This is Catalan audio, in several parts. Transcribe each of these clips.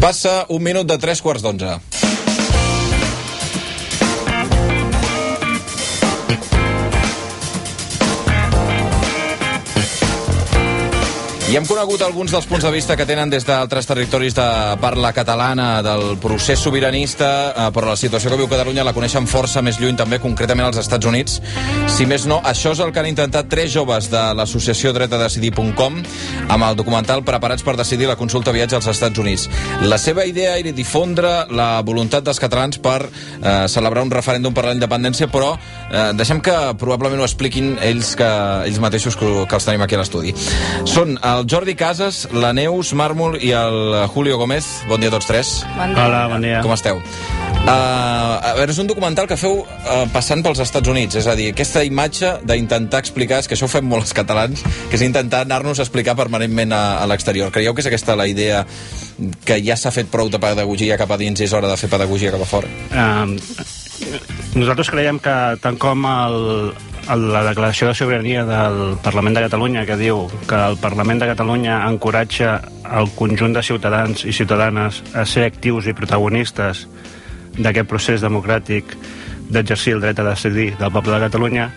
Passa un minut de 3:15. I hem conegut alguns dels punts de vista que tenen des d'altres territoris de parla catalana del procés sobiranista, però la situació que viu Catalunya la coneixen força més lluny, també concretament als Estats Units. Si més no, això és el que han intentat 3 joves de l'associació dretadecidir.com amb el documental Preparats per decidir, la consulta viatge als Estats Units. La seva idea era difondre la voluntat dels catalans per celebrar un referèndum per la independència, però deixem que probablement ho expliquin ells mateixos que els tenim aquí a l'estudi. Són el Jordi Casas, la Neus Mármol i el Julio Gómez. Bon dia a tots tres. Bon dia. Hola, bon dia. Com esteu? A veure, és un documental que feu passant pels Estats Units, és a dir, aquesta imatge d'intentar explicar, és que això ho fem molt els catalans, que és intentar anar-nos a explicar permanentment a l'exterior. Creieu que és aquesta la idea, que ja s'ha fet prou de pedagogia cap a dins i és hora de fer pedagogia cap a fora? Nosaltres creiem que tant com la declaració de sobirania del Parlament de Catalunya, que diu que el Parlament de Catalunya encoratja el conjunt de ciutadans i ciutadanes a ser actius i protagonistes d'aquest procés democràtic d'exercir el dret a decidir del poble de Catalunya,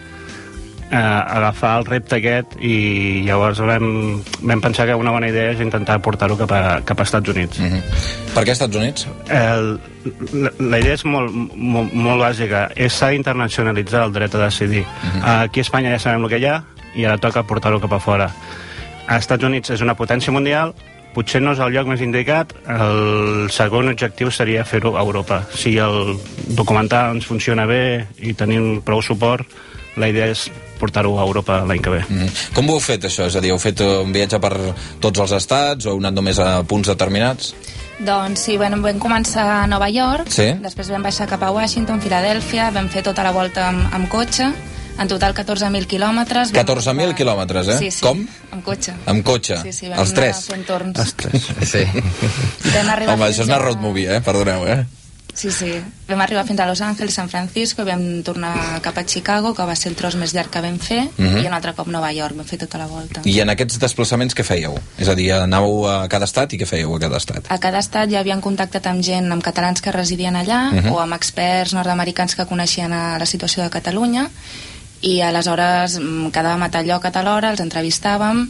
agafar el repte aquest, i llavors vam pensar que una bona idea és intentar portar-ho cap a Estats Units. Per què Estats Units? La idea és molt bàsica. S'ha d'internacionalitzar el dret a decidir. Aquí a Espanya ja sabem el que hi ha i ara toca portar-ho cap a fora. A Estats Units és una potència mundial, potser no és el lloc més indicat. El segon objectiu seria fer-ho a Europa. Si el documental ens funciona bé i tenim prou suport, la idea és portar-ho a Europa l'any que ve. Com ho heu fet, això? És a dir, heu fet un viatge per tots els estats o heu anat només a punts determinats? Doncs sí, vam començar a Nova York, després vam baixar cap a Washington, Filadèlfia, vam fer tota la volta amb cotxe, en total 14.000 quilòmetres. 14.000 quilòmetres, eh? Sí. Com? Amb cotxe. Amb cotxe? Sí, els tres? Els tres. Sí. Home, això és una road movie, perdoneu, Sí. Vam arribar fins a Los Angeles, San Francisco, i vam tornar cap a Chicago, que va ser el tros més llarg que vam fer, i un altre cop Nova York, vam fer tota la volta. I en aquests desplaçaments què fèieu? És a dir, anàveu a cada estat i què fèieu a cada estat? A cada estat ja havíem contactat amb gent, amb catalans que residien allà, o amb experts nord-americans que coneixien la situació de Catalunya, i aleshores quedàvem a tal lloc a tal hora, els entrevistàvem,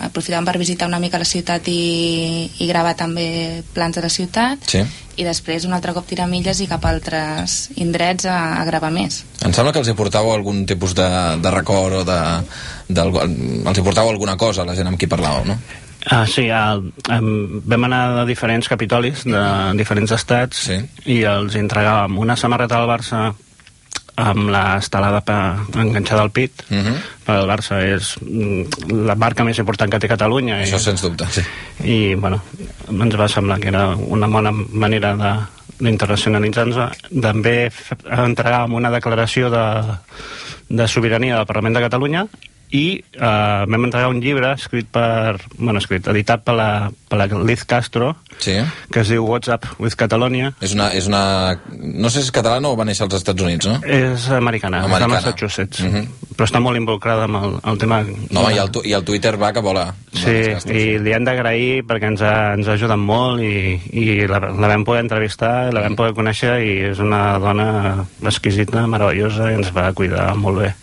aprofitàvem per visitar una mica la ciutat i gravar també plans de la ciutat, i després un altre cop tirar milles i cap a altres indrets a gravar més. Em sembla que els hi portàveu algun tipus de record o els hi portàveu alguna cosa a la gent amb qui parlàveu, no? Sí, vam anar a diferents capitolis de diferents estats i els entregàvem una samarreta del Barça amb l'estelada enganxada al pit, perquè el Barça és la marca més important que té Catalunya. Això sens dubte, sí. I, ens va semblar que era una bona manera d'internacionalitzar-nos. També entregàvem una declaració de sobirania del Parlament de Catalunya i vam entregar un llibre editat per la Liz Castro, que es diu What's Up with Catalonia. És una... No sé si és catalana o va néixer als Estats Units, no? És americana. És de Massachusetts. Però està molt involucrada amb el tema... No, i el Twitter va que vola. Sí, i li hem d'agrair perquè ens ha ajudat molt i la vam poder entrevistar, la vam poder conèixer, i és una dona exquisita, meravellosa, i ens va cuidar molt bé.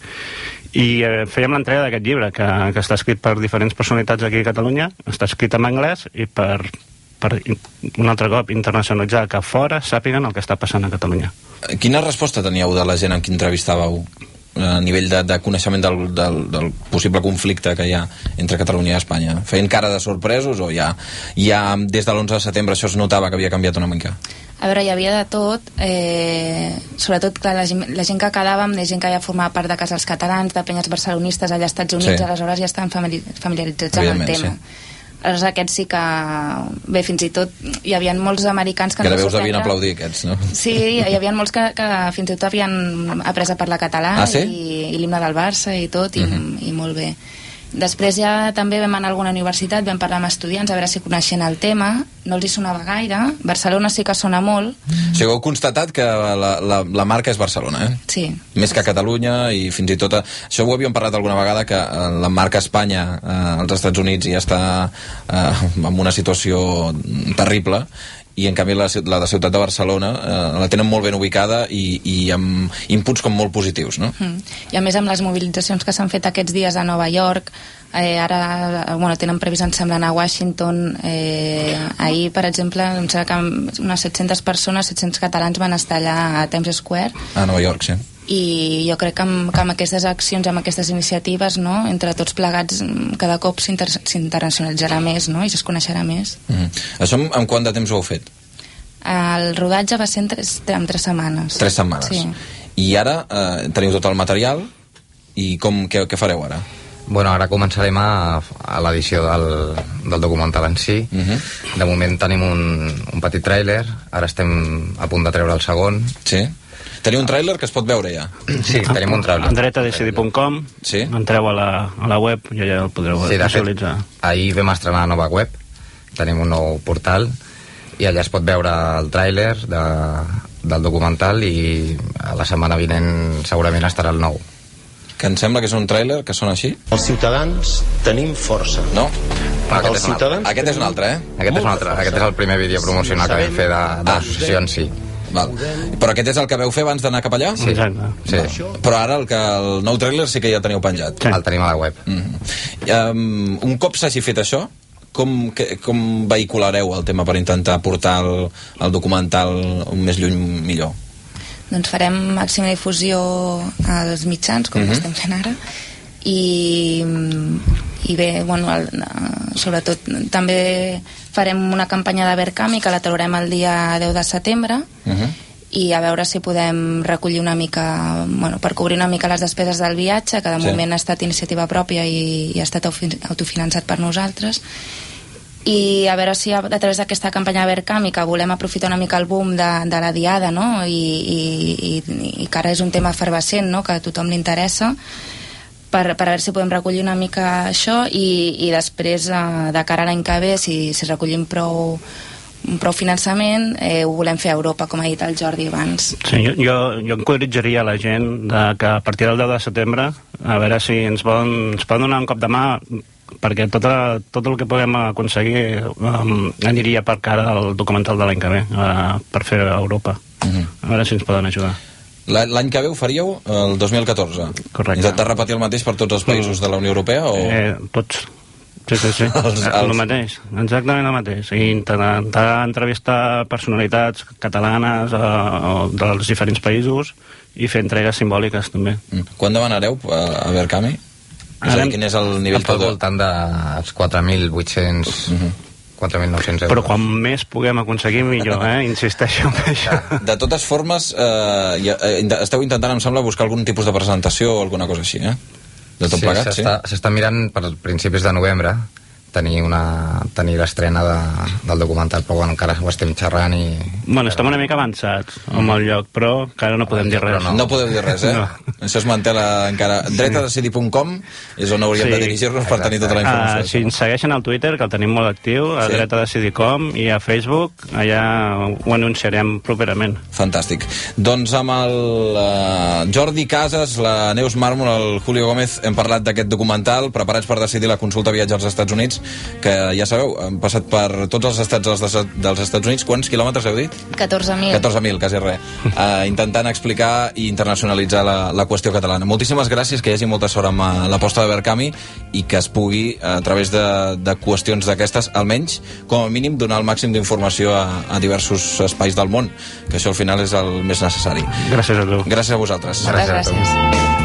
I fèiem l'entrega d'aquest llibre, que està escrit per diferents personalitats aquí a Catalunya, està escrit en anglès, i per un altre cop internacionalitzar, que fora sàpiguen el que està passant a Catalunya. Quina resposta teníeu de la gent amb qui entrevistàveu a nivell de coneixement del possible conflicte que hi ha entre Catalunya i Espanya? Feien cara de sorpresos o ja des de l'11 de setembre això es notava que havia canviat una mica? A veure, hi havia de tot, sobretot clar, la gent que quedàvem, de gent que ja formava part de Casals Catalans, de penyes barcelonistes allà als Estats Units, aleshores ja estaven familiaritzats amb el tema. Aleshores aquests sí que... Bé, fins i tot hi havia molts americans que... Que veus devien aplaudir aquests, no? Sí, hi havia molts que fins i tot havien après a parlar català i l'himne del Barça i tot, i molt bé. Després ja també vam anar a alguna universitat, vam parlar amb estudiants a veure si coneixien el tema, no els hi sonava gaire. Barcelona sí que sona molt. O sigui, heu constatat que la marca és Barcelona, Sí. Més que Catalunya, i fins i tot... Això ho havíem parlat alguna vegada, que la marca Espanya als Estats Units ja està en una situació terrible, i en canvi la de Ciutat de Barcelona la tenen molt ben ubicada i amb inputs com molt positius, no? I a més amb les mobilitzacions que s'han fet aquests dies a Nova York, ara tenen previst, em sembla, anar a Washington. Ahir, per exemple, em sembla que unes 700 persones, 700 catalans van estar allà a Times Square. A Nova York, sí. I jo crec que amb aquestes accions, amb aquestes iniciatives, no, entre tots plegats, cada cop s'internacionalitzarà més, no, i es coneixerà més. Això en quant de temps ho heu fet? El rodatge va ser en 3 setmanes. 3 setmanes. Sí. I ara teniu tot el material, i què fareu ara? Bueno, ara començarem a l'edició del documental en si. De moment tenim un petit tràiler, ara estem a punt de treure el segon. Sí? Teniu un tràiler que es pot veure ja? Sí, tenim un tràiler. dretadecidir.com, entreu a la web i ja el podreu visualitzar. Ahir vam estrenar nova web, tenim un nou portal, i allà es pot veure el tràiler del documental, i a la setmana vinent segurament estarà el nou. Que em sembla que és un tràiler que sona així. Els ciutadans tenim força. No? Aquest és un altre, Aquest és un altre. Aquest és el primer vídeo promocional que vam fer de l'associació en si. Val. Però aquest és el que vau fer abans d'anar cap allà? Sí. Exacte. Sí. Però ara el nou tràiler sí que ja el teniu penjat. Sí. El tenim a la web. Un cop s'hagi fet això, com vehiculareu el tema per intentar portar el documental més lluny millor? Doncs farem màxima difusió als mitjans, com estem fent ara, i bé, sobretot també farem una campanya de Verkami que la traurem el dia 10 de setembre, i a veure si podem recollir una mica, per cobrir una mica les despeses del viatge, que de moment ha estat iniciativa pròpia i ha estat autofinançat per nosaltres, i a veure si a través d'aquesta campanya de Verkami, que volem aprofitar una mica el boom de la diada, no? I que ara és un tema efervescent, no? Que a tothom li interessa, per a veure si podem recollir una mica això, i després de cara a l'any que ve, si recollim prou finançament, ho volem fer a Europa, com ha dit el Jordi abans. Sí, jo encoratjaria la gent que a partir del 10 de setembre a veure si ens poden donar un cop de mà, perquè tot el que puguem aconseguir aniria per cara al documental de l'any que ve, per fer a Europa. A veure si ens poden ajudar. L'any que ve ho faríeu, el 2014? Correcte. Intentar repetir el mateix per tots els països de la Unió Europea? Tots. Sí. El mateix, exactament el mateix. I intentar entrevistar personalitats catalanes dels diferents països i fer entregues simbòliques també. Quan demanareu a Verkami? Quin és el nivell? Al voltant dels 4.800, 4.900 euros. Però quan més puguem aconseguir, millor, insisteixo en això. De totes formes, esteu intentant, em sembla, buscar algun tipus de presentació o alguna cosa així, de tot plegat, sí? S'està mirant per principis de novembre tenir l'estrena del documental, però encara ho estem xerrant i... Estem una mica avançats amb el lloc, però encara no podem dir res. No podeu dir res, No. Això es manté encara. Dretadecidir.com és on hauríem de dirigir-nos per tenir tota la informació. Si ens segueixen al Twitter, que el tenim molt actiu, a dretadecidir.com, i a Facebook, allà ho anunciarem properament. Fantàstic. Doncs amb el Jordi Casas, la Neus Mármol, el Julio Gómez, hem parlat d'aquest documental, preparats per decidir la consulta viatge als Estats Units, que ja sabeu, han passat per tots els estats dels Estats Units. Quants quilòmetres heu dit? 14.000. 14.000, quasi res. Intentant explicar i internacionalitzar la qüestió catalana. Moltíssimes gràcies, que hi hagi molta sort amb l'aposta de Verkami i que es pugui, a través de qüestions d'aquestes, almenys, com a mínim, donar el màxim d'informació a diversos espais del món, que això al final és el més necessari. Gràcies a tu. Gràcies a vosaltres. Gràcies.